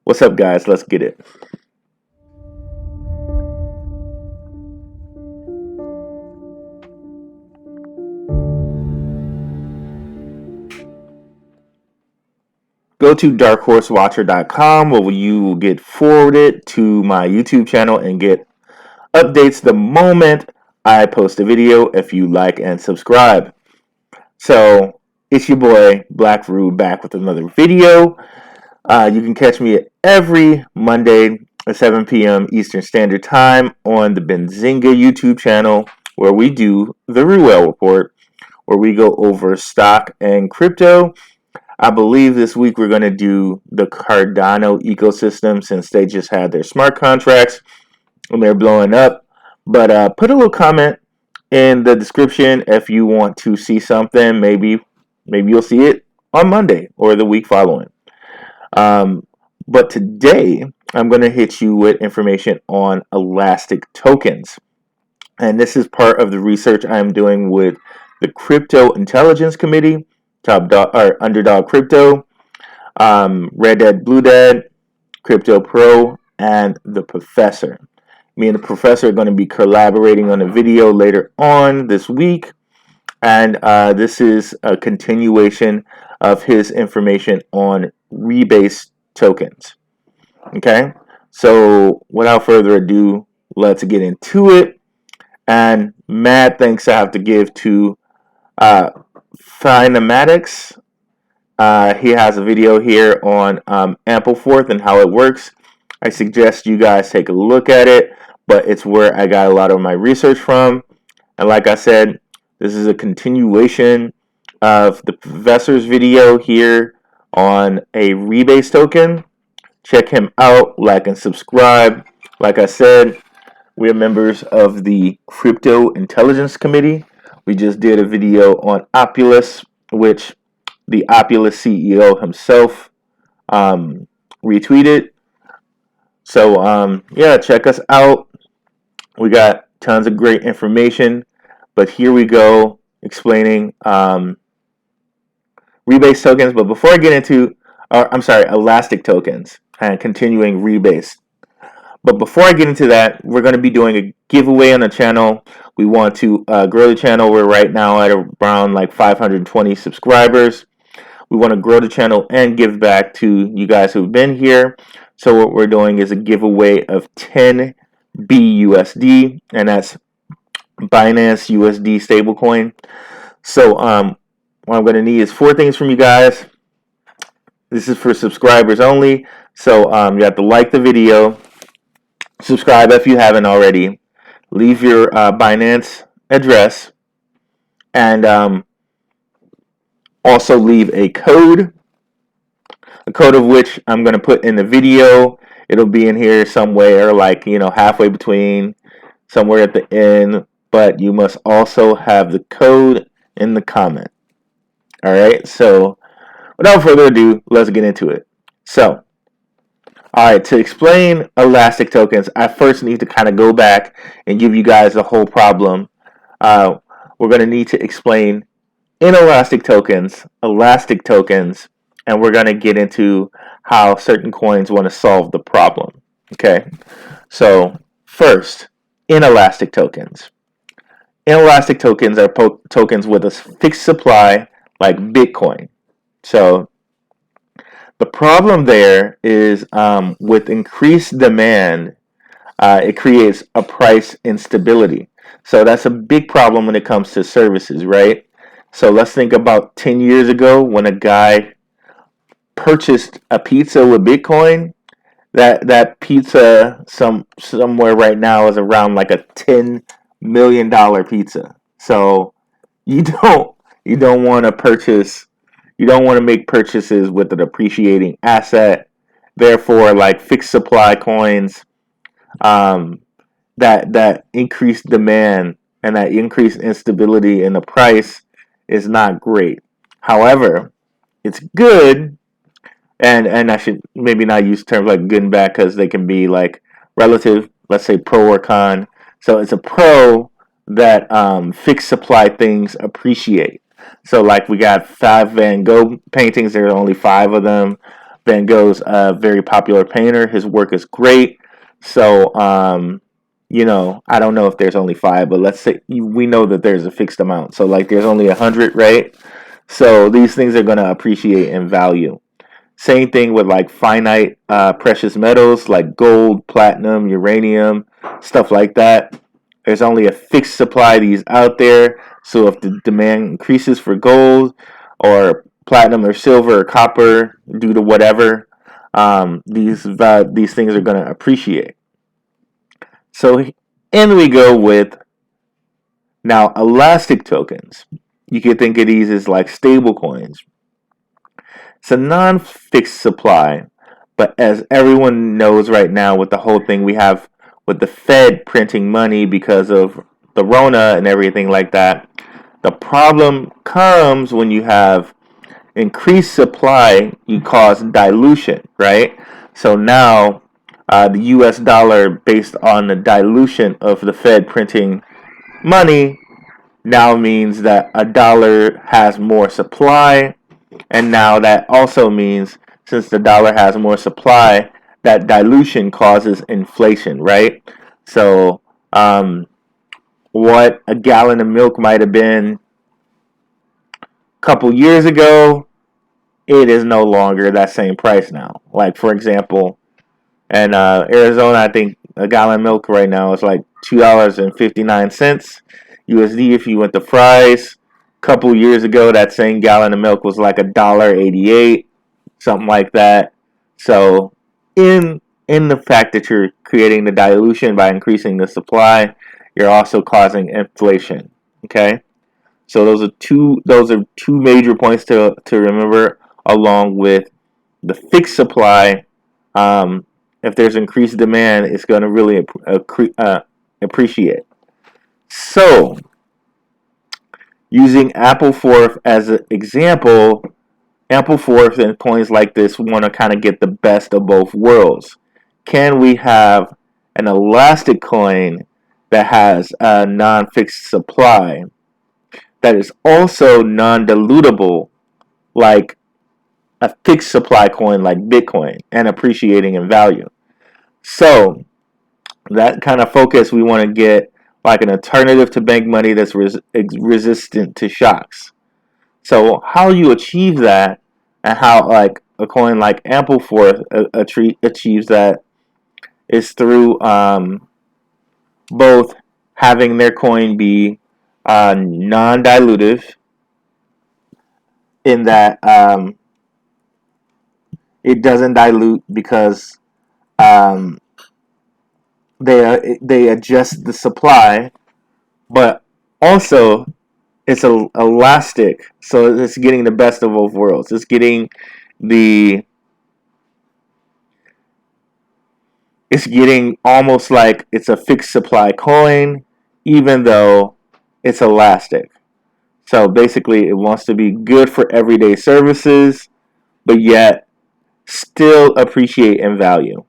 What's up, guys? Let's get it. Go to darkhorsewatcher.com where you will get forwarded to my YouTube channel and get updates the moment I post a video if you like and subscribe. So, it's your boy, Blackrue, back with another video. You can catch me every Monday at 7 p.m. Eastern Standard Time on the Benzinga YouTube channel where we do the Ruell Report, where we go over stock and crypto. I believe this week we're going to do the Cardano Ecosystem since they just had their smart contracts and they're blowing up. But put a little comment in the description if you want to see something. Maybe you'll see it on Monday or the week following. But today I'm going to hit you with information on elastic tokens. And this is part of the research I'm doing with the Crypto Intelligence Committee, Underdog Crypto, Red Dad, Blue Dad, Crypto Pro, and the Professor. Me and the Professor are going to be collaborating on a video later on this week, and this is a continuation of his information on rebase tokens. Okay, so without further ado, let's get into it. And mad thanks I have to give to Finematics. He has a video here on Ampleforth and how it works. I suggest you guys take a look at it, but it's where I got a lot of my research from. And like I said, this is a continuation of the Professor's video here on a rebase token. Check him out, like and subscribe. Like I said, we are members of the Crypto Intelligence Committee. We just did a video on Opulus, which the Opulus CEO himself retweeted. So, yeah, check us out. We got tons of great information. But here we go explaining rebase tokens. But before I get into, elastic tokens and continuing rebase. But before I get into that, we're going to be doing a giveaway on the channel. We want to grow the channel. We're right now at around like 520 subscribers. We want to grow the channel and give back to you guys who've been here. So what we're doing is a giveaway of 10 BUSD, and that's Binance USD stablecoin. So what I'm going to need is 4 things from you guys. This is for subscribers only. So you have to like the video, subscribe if you haven't already, leave your Binance address, and also leave a code of which I'm going to put in the video. It'll be in here somewhere, like, halfway between, somewhere at the end, but you must also have the code in the comment. All right, so without further ado, let's get into it. So, all right, to explain elastic tokens, I first need to kind of go back and give you guys the whole problem. We're going to need to explain inelastic tokens, elastic tokens, and we're going to get into how certain coins want to solve the problem. Okay, so first, inelastic tokens. Inelastic tokens are tokens with a fixed supply like Bitcoin. So the problem there is with increased demand, it creates a price instability. So that's a big problem when it comes to services, right? So let's think about 10 years ago when a guy purchased a pizza with Bitcoin. That pizza somewhere right now is around like a $10 million pizza. So you don't want to purchase. You don't want to make purchases with an appreciating asset. Therefore, like fixed supply coins, that increased demand and that increased instability in the price is not great. However, it's good, and I should maybe not use terms like good and bad because they can be like relative. Let's say pro or con. So it's a pro that fixed supply things appreciate. So like we got 5 Van Gogh paintings. There are only 5 of them. Van Gogh's a very popular painter. His work is great. So, I don't know if there's only 5, but let's say we know that there's a fixed amount. So, like, there's only 100, right? So these things are going to appreciate in value. Same thing with like finite precious metals like gold, platinum, uranium, stuff like that. There's only a fixed supply of these out there. So if the demand increases for gold or platinum or silver or copper due to whatever, these things are going to appreciate. So in we go with now elastic tokens. You can think of these as like stable coins. It's a non-fixed supply, but as everyone knows right now with the whole thing we have with the Fed printing money because of the Rona and everything like that, the problem comes when you have increased supply, you cause dilution, right? So now the US dollar, based on the dilution of the Fed printing money, now means that a dollar has more supply, and now that also means since the dollar has more supply, that dilution causes inflation, right? So, what a gallon of milk might have been a couple years ago, it is no longer that same price now. Like, for example, in Arizona, I think a gallon of milk right now is like $2.59 USD if you went to Fry's. Couple years ago, that same gallon of milk was like $1.88, something like that. So, in the fact that you're creating the dilution by increasing the supply, you're also causing inflation. Okay, so those are two major points to remember, along with the fixed supply. If there's increased demand, it's going to really appreciate. So, using Ampleforth as an example, Ampleforth and coins like this want to kind of get the best of both worlds. Can we have an elastic coin that has a non-fixed supply that is also non-dilutable, like a fixed supply coin like Bitcoin, and appreciating in value? So that kind of focus, we want to get like an alternative to bank money that's resistant to shocks. So how you achieve that, and how like a coin like Ampleforth achieves that, is through both having their coin be non-dilutive, in that it doesn't dilute because um, they adjust the supply, but also it's elastic, so it's getting the best of both worlds. The it's getting almost like it's a fixed supply coin, even though it's elastic. So basically, it wants to be good for everyday services, but yet still appreciate in value.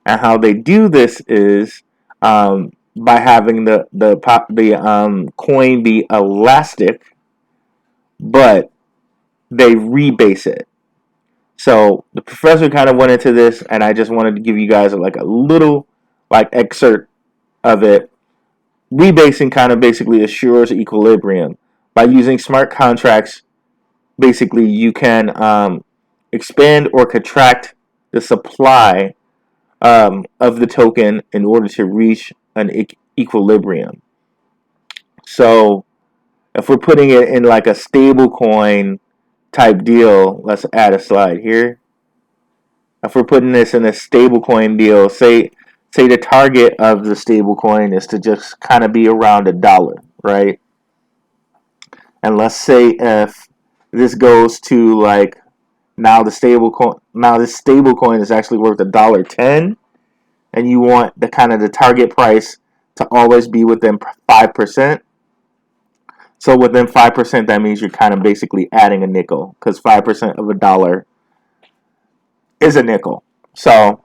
And how they do this is by having the coin be elastic, but they rebase it. So the professor kind of went into this, and I just wanted to give you guys like a little like excerpt of it. Rebasing kind of basically assures equilibrium by using smart contracts. Basically, you can expand or contract the supply of the token in order to reach an equilibrium. So if we're putting it in like a stable coin type deal, let's add a slide here. If we're putting this in a stable coin deal, say the target of the stable coin is to just kind of be around $1, right? And let's say if this goes to like this stable coin is actually worth $1.10, and you want the kind of the target price to always be within 5%. So within 5%, that means you're kind of basically adding a nickel, because 5% of $1 is a nickel. So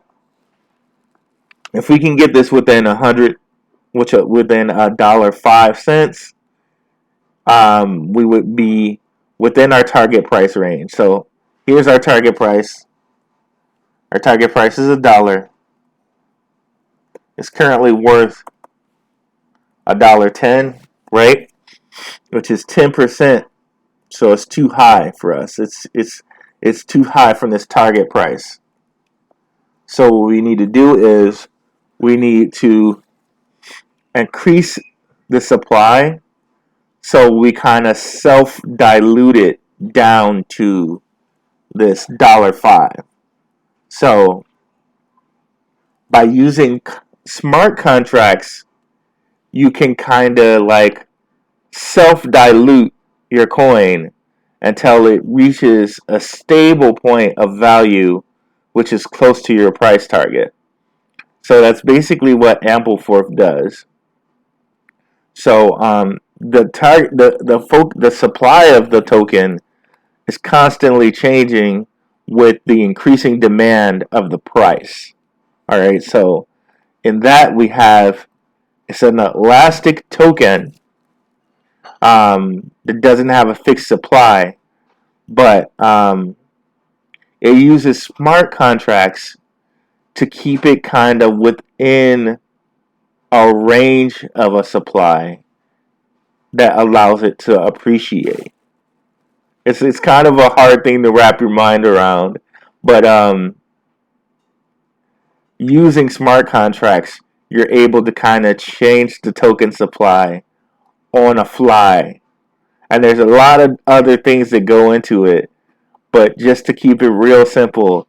if we can get this within 100, which within $1.05, we would be within our target price range. So here's our target price. Our target price is $1. It's currently worth $1.10, right? Which is 10%. So it's too high for us. It's too high from this target price. So what we need to do is we need to increase the supply so we kind of self-dilute it down to this $1.05. So by using smart contracts, you can kind of like self-dilute your coin until it reaches a stable point of value which is close to your price target. So that's basically what Ampleforth does. So the supply of the token is constantly changing with the increasing demand of the price. All right, so in that we have it's an elastic token that doesn't have a fixed supply, but it uses smart contracts to keep it kind of within a range of a supply that allows it to appreciate. It's kind of a hard thing to wrap your mind around, but using smart contracts, you're able to kind of change the token supply on a fly. And there's a lot of other things that go into it, but just to keep it real simple,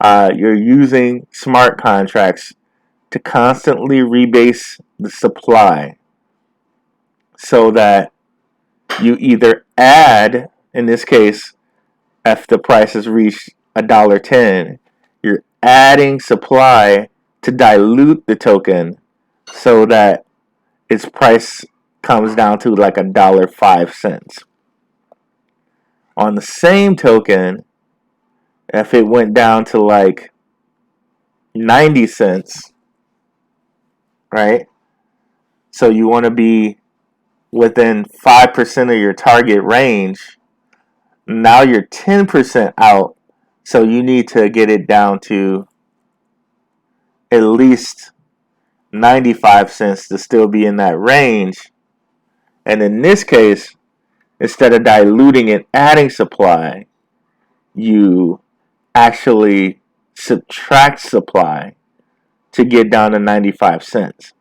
you're using smart contracts to constantly rebase the supply so that you either add, in this case, if the price has reached $1.10, you're adding supply to dilute the token so that its price comes down to like $1.05. On the same token, if it went down to like 90 cents, right? So you want to be within 5% of your target range. Now you're 10% out, so you need to get it down to at least 95 cents to still be in that range. And in this case, instead of diluting and adding supply, you actually subtract supply to get down to 95 cents.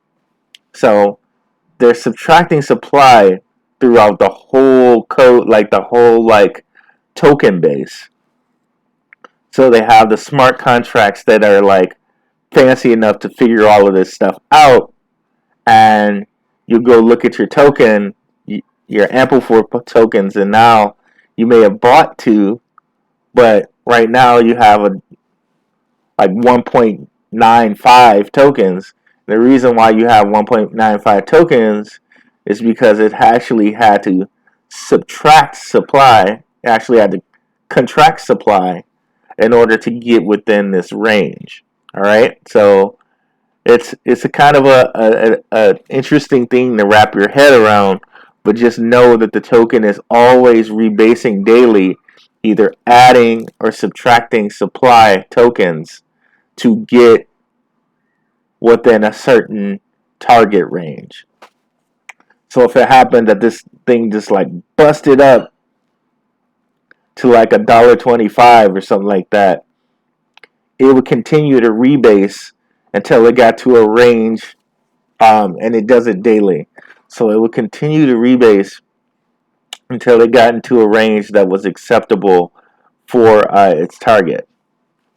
So they're subtracting supply throughout the whole code, like the whole like token base. So they have the smart contracts that are like fancy enough to figure all of this stuff out, and you go look at your token, your Ampleforth tokens, and now you may have bought two, but right now you have a like 1.95 tokens. The reason why you have 1.95 tokens is because it actually had to subtract supply, it actually had to contract supply in order to get within this range. All right, so it's a kind of a interesting thing to wrap your head around, but just know that the token is always rebasing daily, either adding or subtracting supply tokens to get within a certain target range. So if it happened that this thing just like busted up to like $1.25 or something like that, it would continue to rebase until it got to a range, and it does it daily. So it would continue to rebase until it got into a range that was acceptable for its target.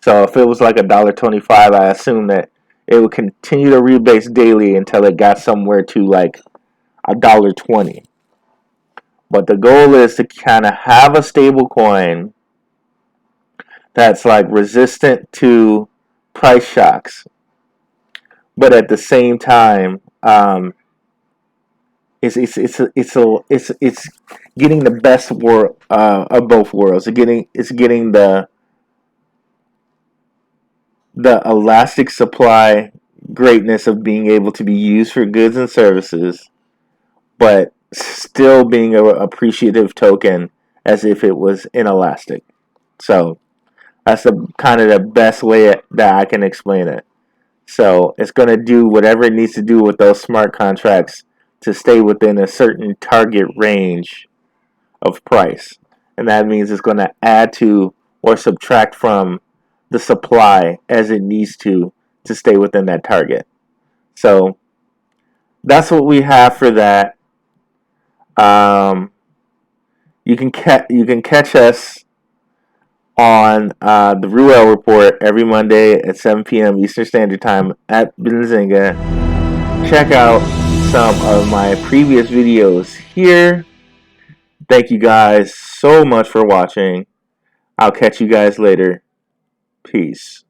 So if it was like $1.25, I assume that it would continue to rebase daily until it got somewhere to like $1.20. But the goal is to kind of have a stable coin that's like resistant to price shocks, but at the same time, it's getting the best of both worlds. It's getting the elastic supply greatness of being able to be used for goods and services, but still being an appreciative token as if it was inelastic. So That's the kind of the best way that I can explain it. So it's going to do whatever it needs to do with those smart contracts to stay within a certain target range of price. And that means it's going to add to or subtract from the supply as it needs to stay within that target. So that's what we have for that. Um, you can catch us on the Ruell Report every Monday at 7 p.m. Eastern Standard Time at Benzinga. Check out some of my previous videos here. Thank you guys so much for watching. I'll catch you guys later. Peace.